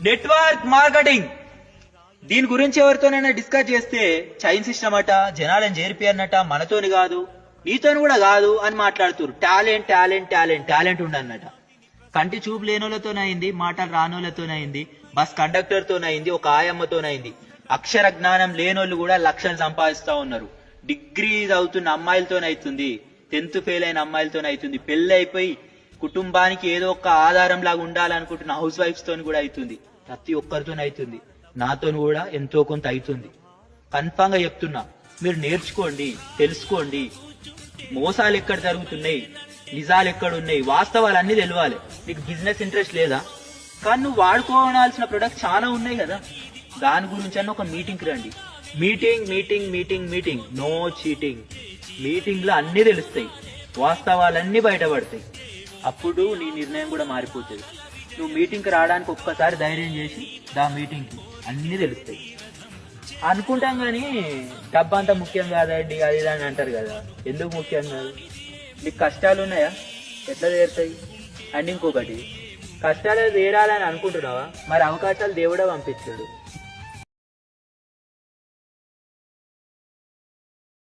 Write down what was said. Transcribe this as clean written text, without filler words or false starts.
Network marketing దీని గురించి ఎవరితోనైనా డిస్కస్ చేస్తే చైన్ సిస్టమ్ అట, జనాలను చేరిపోయన్నట, మనతోని కాదు నీతోని కూడా కాదు అని మాట్లాడుతున్నారు. టాలెంట్ టాలెంట్ టాలెంట్ టాలెంట్ ఉండన్నట. కంటి చూపు లేనోళ్ళతోనైంది, మాటలు రానోళ్ళతోనైంది, బస్ కండక్టర్తోనైంది, ఒక ఆయమ్మతోనైంది. అక్షర జ్ఞానం లేనోళ్ళు కూడా లక్షలు సంపాదిస్తా ఉన్నారు. డిగ్రీ చదువుతున్న అమ్మాయిలతోనైతుంది, 10th ఫెయిల్ అయిన అమ్మాయిలతోనైతుంది, పెళ్లి అయిపోయి కుటుంబానికి ఏదో ఒక ఆధారం లాగా ఉండాలనుకుంటున్న హౌస్ వైఫ్స్ తోని కూడా అవుతుంది. ప్రతి ఒక్కరితోనైతుంది. నాతో కూడా ఎంతో కొంత అవుతుంది. కన్ఫామ్ గా చెప్తున్నా, మీరు నేర్చుకోండి, తెలుసుకోండి. మోసాలు ఎక్కడ జరుగుతున్నాయి, నిజాలు ఎక్కడ ఉన్నాయి, వాస్తవాలు అన్ని తెలవాలి. నీకు బిజినెస్ ఇంట్రెస్ట్ లేదా? కానీ నువ్వు వాడుకోవాల్సిన ప్రొడక్ట్స్ చాలా ఉన్నాయి కదా. దాని గురించి అన్న ఒక మీటింగ్కి రండి. Meeting meeting meeting meeting, no cheating. Meeting లో అన్ని తెలుస్తాయి, వాస్తవాలన్నీ బయటపడతాయి. అప్పుడు నీ నిర్ణయం కూడా మారిపోతుంది. నువ్వు మీటింగ్కి రావడానికి ఒక్కసారి ధైర్యం చేసి దా మీటింగ్కి, అన్ని తెలుస్తాయి. అనుకుంటాం కానీ డబ్బు అంతా ముఖ్యం కాదండి అది ఇది అని అంటారు కదా. ఎందుకు ముఖ్యం కాదు? నీకు కష్టాలు ఉన్నాయా? ఎట్లా తీరుతాయి? అండ్ ఇంకొకటి, కష్టాలు తీరాలని అనుకుంటున్నావా? మరి అవకాశాలు దేవుడే పంపించాడు.